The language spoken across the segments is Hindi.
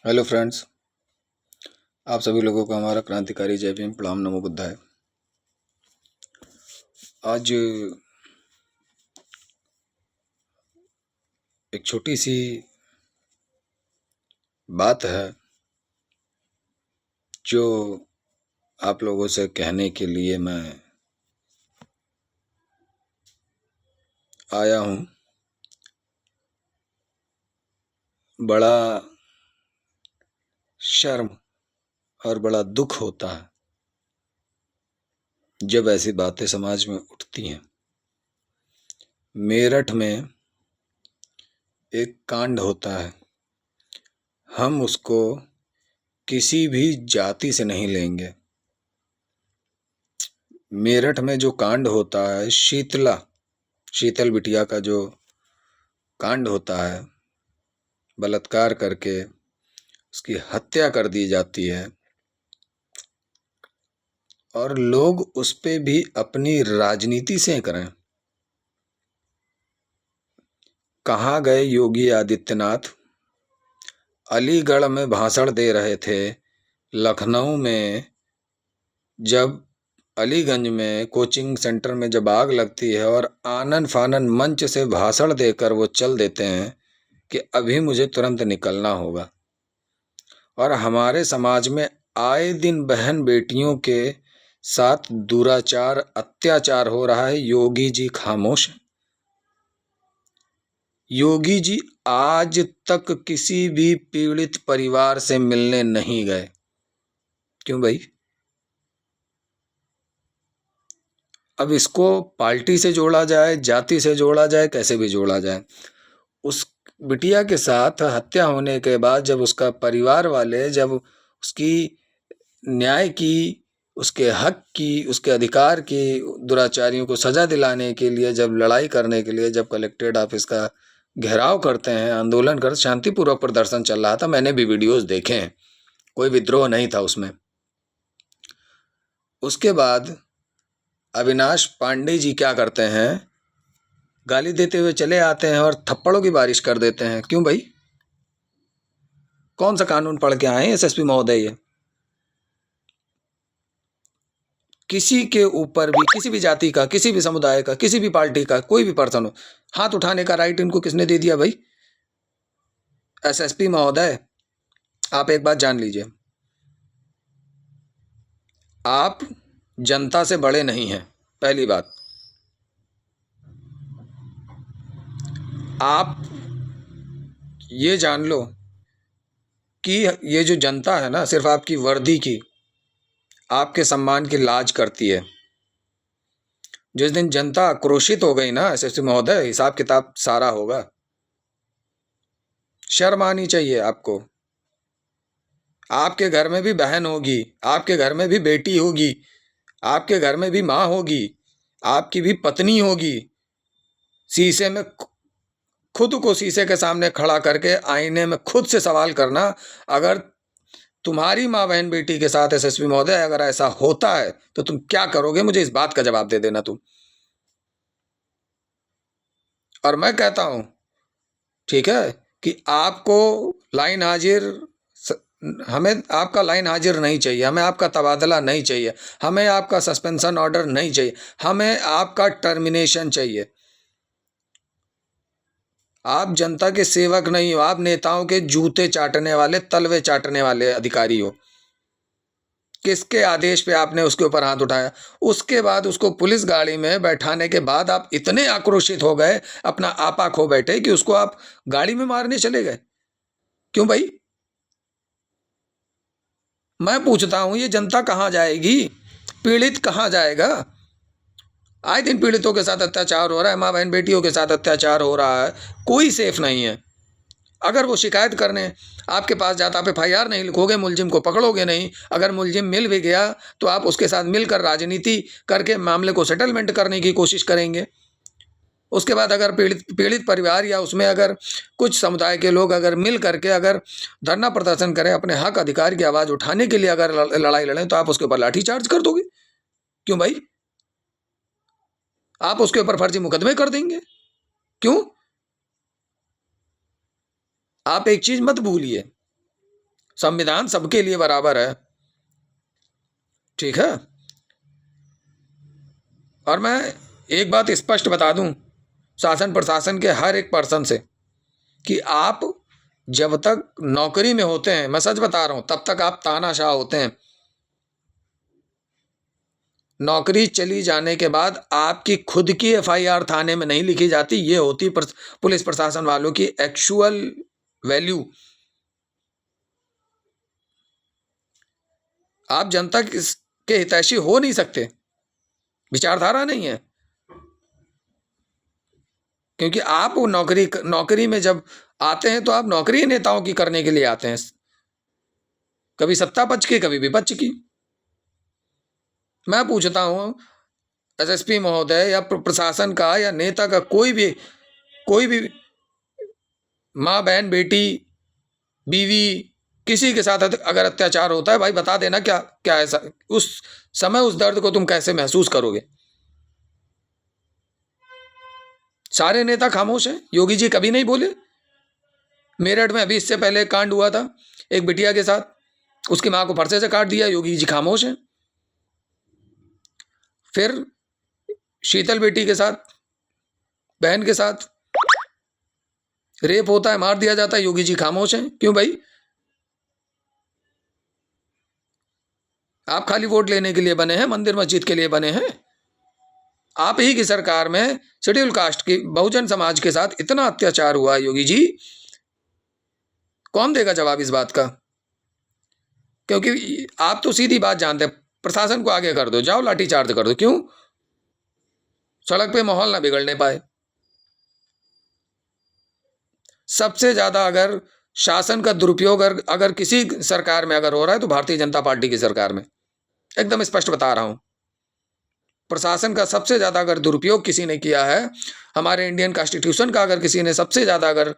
हेलो फ्रेंड्स, आप सभी लोगों को हमारा क्रांतिकारी जय भीम प्रणाम नमो बुद्धाय। आज एक छोटी सी बात है जो आप लोगों से कहने के लिए मैं आया हूँ। बड़ा शर्म और बड़ा दुख होता है जब ऐसी बातें समाज में उठती हैं। मेरठ में एक कांड होता है, हम उसको किसी भी जाति से नहीं लेंगे। मेरठ में जो कांड होता है, शीतल बिटिया का जो कांड होता है, बलात्कार करके उसकी हत्या कर दी जाती है और लोग उस पे भी अपनी राजनीति सेंक रहे हैं। कहाँ गए योगी आदित्यनाथ? अलीगढ़ में भाषण दे रहे थे। लखनऊ में जब अलीगंज में कोचिंग सेंटर में जब आग लगती है और आनन फानन मंच से भाषण देकर वो चल देते हैं कि अभी मुझे तुरंत निकलना होगा। और हमारे समाज में आए दिन बहन बेटियों के साथ दुराचार अत्याचार हो रहा है। योगी जी खामोश हैं। योगी जी आज तक किसी भी पीड़ित परिवार से मिलने नहीं गए। क्यों भाई? अब इसको पार्टी से जोड़ा जाए, जाति से जोड़ा जाए, कैसे भी जोड़ा जाए, उस बिटिया के साथ हत्या होने के बाद जब उसका परिवार वाले जब उसकी न्याय की, उसके हक की, उसके अधिकार की, दुराचारियों को सजा दिलाने के लिए जब लड़ाई करने के लिए जब कलेक्ट्रेट ऑफिस का घेराव करते हैं, आंदोलन कर, शांतिपूर्वक प्रदर्शन चल रहा था, मैंने भी वीडियोस देखे हैं, कोई विद्रोह नहीं था उसमें। उसके बाद अविनाश पांडे जी क्या करते हैं, गाली देते हुए चले आते हैं और थप्पड़ों की बारिश कर देते हैं। क्यों भाई? कौन सा कानून पढ़ के आए एसएसपी महोदय? ये किसी के ऊपर भी, किसी भी जाति का, किसी भी समुदाय का, किसी भी पार्टी का कोई भी पर्सन हो, हाथ उठाने का राइट इनको किसने दे दिया भाई? एसएसपी महोदय, आप एक बात जान लीजिए, आप जनता से बड़े नहीं हैं। पहली बात, आप ये जान लो कि ये जो जनता है ना, सिर्फ आपकी वर्दी की, आपके सम्मान की लाज करती है। जिस दिन जनता आक्रोशित हो गई ना एसएसपी महोदय, हिसाब किताब सारा होगा। शर्म आनी चाहिए आपको। आपके घर में भी बहन होगी, आपके घर में भी बेटी होगी, आपके घर में भी माँ होगी, आपकी भी पत्नी होगी। शीशे में खुद को शीशे के सामने खड़ा करके आईने में खुद से सवाल करना, अगर तुम्हारी माँ बहन बेटी के साथ एसएसपी महोदय अगर ऐसा होता है तो तुम क्या करोगे? मुझे इस बात का जवाब दे देना तुम। और मैं कहता हूं, ठीक है, कि आपको लाइन हाजिर, हमें आपका लाइन हाजिर नहीं चाहिए, हमें आपका तबादला नहीं चाहिए, हमें आपका सस्पेंशन ऑर्डर नहीं चाहिए, हमें आपका टर्मिनेशन चाहिए। आप जनता के सेवक नहीं हो, आप नेताओं के जूते चाटने वाले, तलवे चाटने वाले अधिकारी हो। किसके आदेश पे आपने उसके ऊपर हाथ उठाया? उसके बाद उसको पुलिस गाड़ी में बैठाने के बाद आप इतने आक्रोशित हो गए, अपना आपा खो बैठे कि उसको आप गाड़ी में मारने चले गए। क्यों भाई? मैं पूछता हूं, ये जनता कहां जाएगी? पीड़ित कहां जाएगा? आए दिन पीड़ितों के साथ अत्याचार हो रहा है, माँ बहन बेटियों के साथ अत्याचार हो रहा है, कोई सेफ नहीं है। अगर वो शिकायत करने आपके पास जाता, आप एफआईआर नहीं लिखोगे, मुलजिम को पकड़ोगे नहीं, अगर मुलजिम मिल भी गया तो आप उसके साथ मिलकर राजनीति करके मामले को सेटलमेंट करने की कोशिश करेंगे। उसके बाद अगर पीड़ित पीड़ित परिवार या उसमें अगर कुछ समुदाय के लोग अगर मिल करके अगर धरना प्रदर्शन करें, अपने हक अधिकार की आवाज़ उठाने के लिए अगर लड़ाई लड़ें, तो आप उसके ऊपर लाठीचार्ज कर दोगे। क्यों भाई? आप उसके ऊपर फर्जी मुकदमे कर देंगे। क्यों? आप एक चीज मत भूलिए, संविधान सबके लिए बराबर है, ठीक है। और मैं एक बात स्पष्ट बता दूं शासन प्रशासन के हर एक पर्सन से कि आप जब तक नौकरी में होते हैं, मैं सच बता रहा हूं, तब तक आप तानाशाह होते हैं। नौकरी चली जाने के बाद आपकी खुद की एफआईआर थाने में नहीं लिखी जाती, ये होती पुलिस प्रशासन वालों की एक्चुअल वैल्यू। आप जनता के हितैषी हो नहीं सकते, विचारधारा नहीं है, क्योंकि आप वो नौकरी में जब आते हैं तो आप नौकरी नेताओं की करने के लिए आते हैं, कभी सत्ता पक्ष की, कभी विपक्ष की। मैं पूछता हूं एसएसपी महोदय या प्रशासन का या नेता का कोई भी माँ बहन बेटी बीवी किसी के साथ अगर अत्याचार होता है, भाई बता देना क्या क्या ऐसा उस समय उस दर्द को तुम कैसे महसूस करोगे। सारे नेता खामोश हैं, योगी जी कभी नहीं बोले। मेरठ में अभी इससे पहले कांड हुआ था एक बिटिया के साथ, उसकी मां को फरसे से काट दिया, योगी जी खामोश हैं। फिर शीतल बेटी के साथ, बहन के साथ रेप होता है, मार दिया जाता है, योगी जी खामोश हैं। क्यों भाई? आप खाली वोट लेने के लिए बने हैं, मंदिर मस्जिद के लिए बने हैं। आप ही की सरकार में शेड्यूल कास्ट की बहुजन समाज के साथ इतना अत्याचार हुआ योगी जी, कौन देगा जवाब इस बात का? क्योंकि आप तो सीधी बात जानते हैं, प्रशासन को आगे कर दो, जाओ लाठीचार्ज कर दो। क्यों? सड़क पे माहौल ना बिगड़ने पाए। सबसे ज्यादा अगर शासन का दुरुपयोग अगर किसी सरकार में अगर हो रहा है तो भारतीय जनता पार्टी की सरकार में, एकदम स्पष्ट बता रहा हूं। प्रशासन का सबसे ज्यादा अगर दुरुपयोग किसी ने किया है, हमारे इंडियन कॉन्स्टिट्यूशन का अगर किसी ने सबसे ज्यादा अगर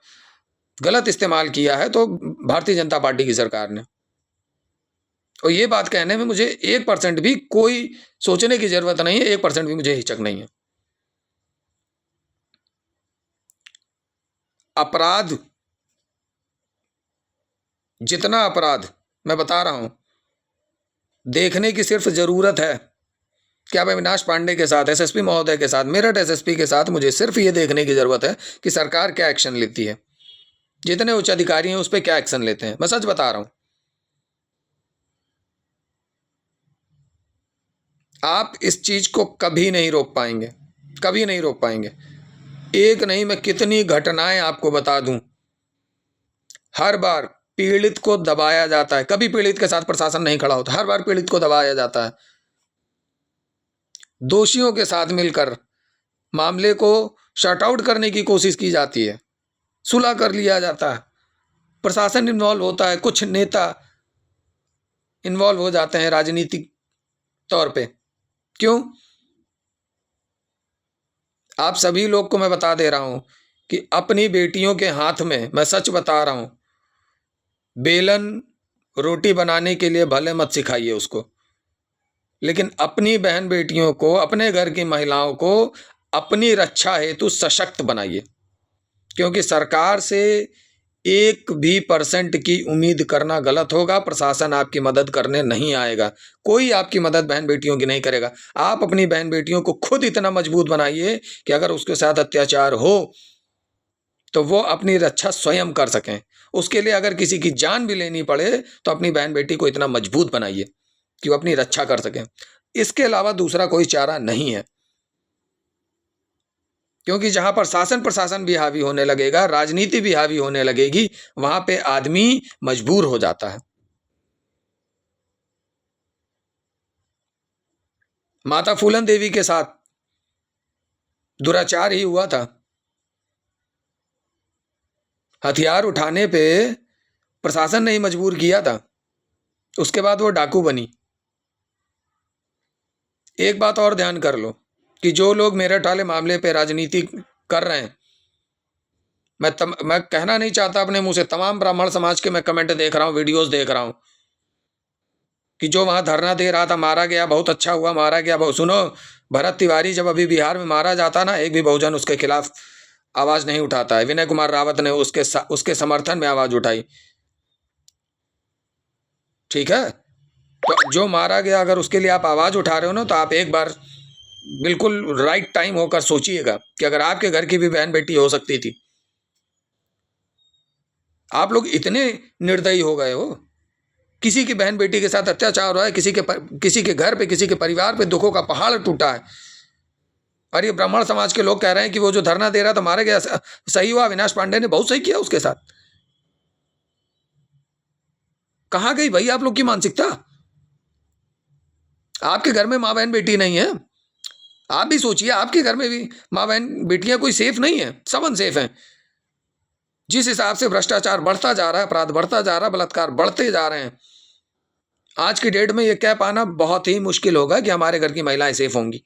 गलत इस्तेमाल किया है तो भारतीय जनता पार्टी की सरकार ने। और ये बात कहने में मुझे 1% भी कोई सोचने की जरूरत नहीं है, 1% भी मुझे हिचक नहीं है। अपराध, जितना अपराध मैं बता रहा हूं, देखने की सिर्फ जरूरत है कि अब अविनाश पांडे के साथ, एसएसपी महोदय के साथ, मेरठ एसएसपी के साथ मुझे सिर्फ ये देखने की जरूरत है कि सरकार क्या एक्शन लेती है, जितने उच्च अधिकारी हैं उस पर क्या एक्शन लेते हैं। मैं सच बता रहा हूं, आप इस चीज को कभी नहीं रोक पाएंगे, कभी नहीं रोक पाएंगे। एक नहीं, मैं कितनी घटनाएं आपको बता दूं। हर बार पीड़ित को दबाया जाता है, कभी पीड़ित के साथ प्रशासन नहीं खड़ा होता, हर बार पीड़ित को दबाया जाता है। दोषियों के साथ मिलकर मामले को शट आउट करने की कोशिश की जाती है, सुलह कर लिया जाता है, प्रशासन इन्वॉल्व होता है, कुछ नेता इन्वॉल्व हो जाते हैं राजनीतिक तौर पे। क्यों? आप सभी लोग को मैं बता दे रहा हूं कि अपनी बेटियों के हाथ में, मैं सच बता रहा हूं, बेलन रोटी बनाने के लिए भले मत सिखाइए उसको, लेकिन अपनी बहन बेटियों को, अपने घर की महिलाओं को अपनी रक्षा हेतु सशक्त बनाइए। क्योंकि सरकार से 1% की उम्मीद करना गलत होगा। प्रशासन आपकी मदद करने नहीं आएगा, कोई आपकी मदद बहन बेटियों की नहीं करेगा। आप अपनी बहन बेटियों को खुद इतना मजबूत बनाइए कि अगर उसके साथ अत्याचार हो तो वो अपनी रक्षा स्वयं कर सकें। उसके लिए अगर किसी की जान भी लेनी पड़े तो अपनी बहन बेटी को इतना मजबूत बनाइए कि वो अपनी रक्षा कर सकें। इसके अलावा दूसरा कोई चारा नहीं है। क्योंकि जहां पर शासन प्रशासन भी हावी होने लगेगा, राजनीति भी हावी होने लगेगी, वहां पे आदमी मजबूर हो जाता है। माता फूलन देवी के साथ दुराचार ही हुआ था। हथियार उठाने पे प्रशासन ने ही मजबूर किया था, उसके बाद वो डाकू बनी। एक बात और ध्यान कर लो कि जो लोग मेरठ वाले मामले पे राजनीति कर रहे हैं, मैं कहना नहीं चाहता अपने मुंह से, तमाम ब्राह्मण समाज के मैं कमेंट देख रहा हूं, वीडियोस देख रहा हूं कि जो वहां धरना दे रहा था, मारा गया, बहुत अच्छा हुआ, मारा गया। बहुत सुनो, भरत तिवारी जब अभी बिहार में मारा जाता ना, एक भी बहुजन उसके खिलाफ आवाज नहीं उठाता है। विनय कुमार रावत ने उसके समर्थन में आवाज उठाई। ठीक है, तो जो मारा गया अगर उसके लिए आप आवाज़ उठा रहे हो ना, तो आप एक बार बिल्कुल राइट टाइम होकर सोचिएगा कि अगर आपके घर की भी बहन बेटी हो सकती थी। आप लोग इतने निर्दयी हो गए हो। किसी की बहन बेटी के साथ अत्याचार हुआ है, किसी के घर पे, किसी के परिवार पे दुखों का पहाड़ टूटा है, और ये ब्राह्मण समाज के लोग कह रहे हैं कि वो जो धरना दे रहा था मारा गया, सही हुआ, अविनाश पांडे ने बहुत सही किया उसके साथ। कहाँ गई भाई आप लोग की मानसिकता? आपके घर में माँ बहन बेटी नहीं है? आप भी सोचिए, आपके घर में भी माँ बहन बेटियां कोई सेफ नहीं है, सब अनसेफ हैं। जिस हिसाब से भ्रष्टाचार बढ़ता जा रहा है, अपराध बढ़ता जा रहा है, बलात्कार बढ़ते जा रहे हैं, आज की डेट में ये कह पाना बहुत ही मुश्किल होगा कि हमारे घर की महिलाएं सेफ होंगी।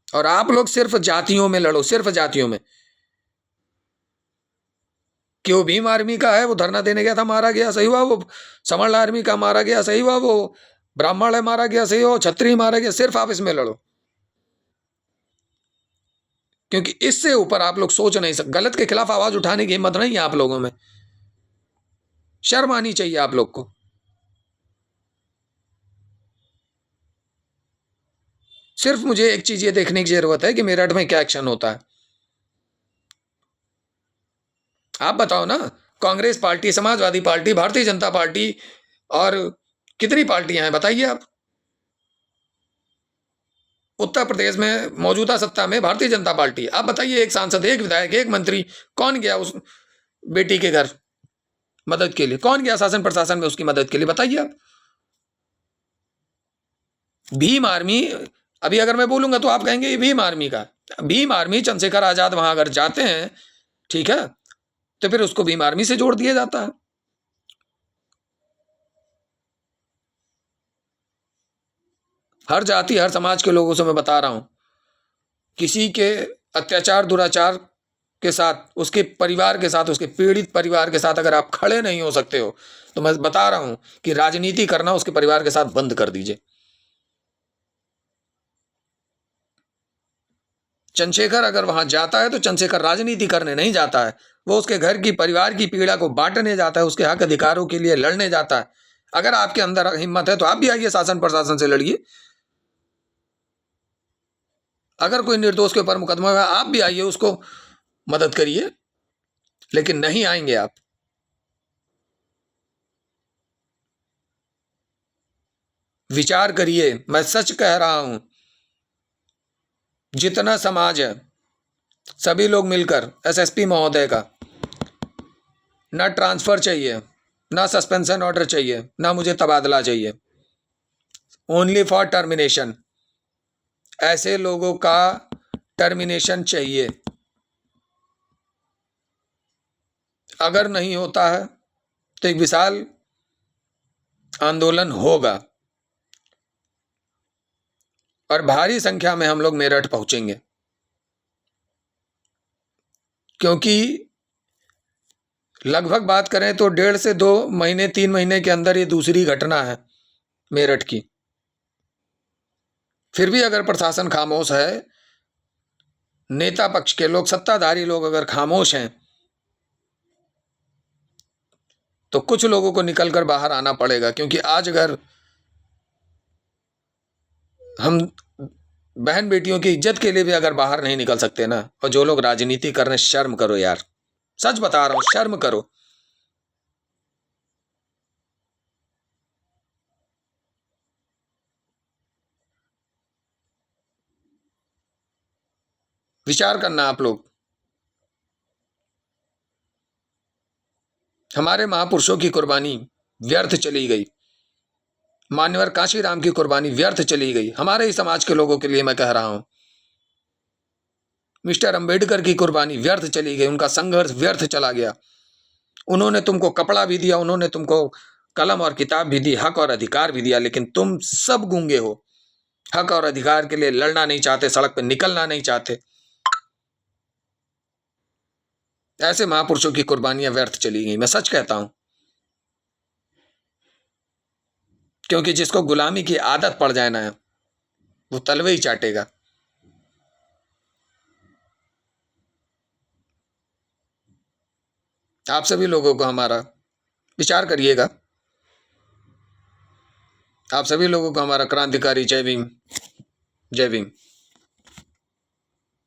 और आप लोग सिर्फ जातियों में लड़ो, सिर्फ जातियों में। कि वो भीम आर्मी का है, वो धरना देने गया था, मारा गया, सही हुआ। वो समर्ण आर्मी का मारा गया, सही हुआ। वो ब्राह्मण है, मारा गया, सही हुआ। छत्री मारा गया, सिर्फ आप इसमें लड़ो, क्योंकि इससे ऊपर आप लोग सोच नहीं सकते। गलत के खिलाफ आवाज उठाने की हिम्मत नहीं है आप लोगों में। शर्म आनी चाहिए आप लोग को। सिर्फ मुझे एक चीज ये देखने की जरूरत है कि मेरठ में क्या एक्शन होता है। आप बताओ ना, Congress party, Samajwadi party, Bharatiya Janata party और कितनी पार्टियां हैं बताइए आप। उत्तर प्रदेश में मौजूदा सत्ता में भारतीय जनता पार्टी। आप बताइए, एक सांसद, एक विधायक, एक मंत्री, कौन गया उस बेटी के घर मदद के लिए? कौन गया शासन प्रशासन में उसकी मदद के लिए? बताइए आप। भीम आर्मी, अभी अगर मैं बोलूंगा तो आप कहेंगे ये भीम आर्मी का। भीम आर्मी, चंद्रशेखर आजाद वहां अगर जाते हैं, ठीक है, तो फिर उसको भीम आर्मी से जोड़ दिया जाता है। हर जाति, हर समाज के लोगों से मैं बता रहा हूं, किसी के अत्याचार दुराचार के साथ, उसके परिवार के साथ, उसके पीड़ित परिवार के साथ अगर आप खड़े नहीं हो सकते हो, तो मैं बता रहा हूं कि राजनीति करना उसके परिवार के साथ बंद कर दीजिए। चंद्रशेखर अगर वहां जाता है तो चंद्रशेखर राजनीति करने नहीं जाता है, वो उसके घर की, परिवार की पीड़ा को बांटने जाता है, उसके हक अधिकारों के लिए लड़ने जाता है। अगर आपके अंदर हिम्मत है तो आप भी आइए, शासन प्रशासन से लड़िए। अगर कोई निर्दोष के ऊपर मुकदमा है, आप भी आइए, उसको मदद करिए। लेकिन नहीं आएंगे आप। विचार करिए, मैं सच कह रहा हूं। जितना समाज है, सभी लोग मिलकर एसएसपी महोदय का, ना ट्रांसफर चाहिए, ना सस्पेंशन ऑर्डर चाहिए, ना मुझे तबादला चाहिए, ओनली फॉर टर्मिनेशन। ऐसे लोगों का टर्मिनेशन चाहिए। अगर नहीं होता है तो एक विशाल आंदोलन होगा और भारी संख्या में हम लोग मेरठ पहुंचेंगे, क्योंकि लगभग बात करें तो 1.5 से 2 महीने, 3 महीने के अंदर ये दूसरी घटना है मेरठ की। फिर भी अगर प्रशासन खामोश है, नेता पक्ष के लोग, सत्ताधारी लोग अगर खामोश हैं, तो कुछ लोगों को निकलकर बाहर आना पड़ेगा। क्योंकि आज अगर हम बहन बेटियों की इज्जत के लिए भी अगर बाहर नहीं निकल सकते ना, और जो लोग राजनीति कर रहे हैं, शर्म करो यार। सच बता रहा हूं, शर्म करो। विचार करना आप लोग। हमारे महापुरुषों की कुर्बानी व्यर्थ चली गई। मान्यवर कांशीराम की कुर्बानी व्यर्थ चली गई। हमारे ही समाज के लोगों के लिए मैं कह रहा हूं। मिस्टर अंबेडकर की कुर्बानी व्यर्थ चली गई, उनका संघर्ष व्यर्थ चला गया। उन्होंने तुमको कपड़ा भी दिया, उन्होंने तुमको कलम और किताब भी दी, हक और अधिकार भी दिया, लेकिन तुम सब गूंगे हो। हक और अधिकार के लिए लड़ना नहीं चाहते, सड़क पर निकलना नहीं चाहते। ऐसे महापुरुषों की कुर्बानियां व्यर्थ चली गई, मैं सच कहता हूं। क्योंकि जिसको गुलामी की आदत पड़ जाए ना, वो तलवे ही चाटेगा। आप सभी लोगों को हमारा विचार करिएगा। आप सभी लोगों को हमारा क्रांतिकारी जय भीम, जय भीम।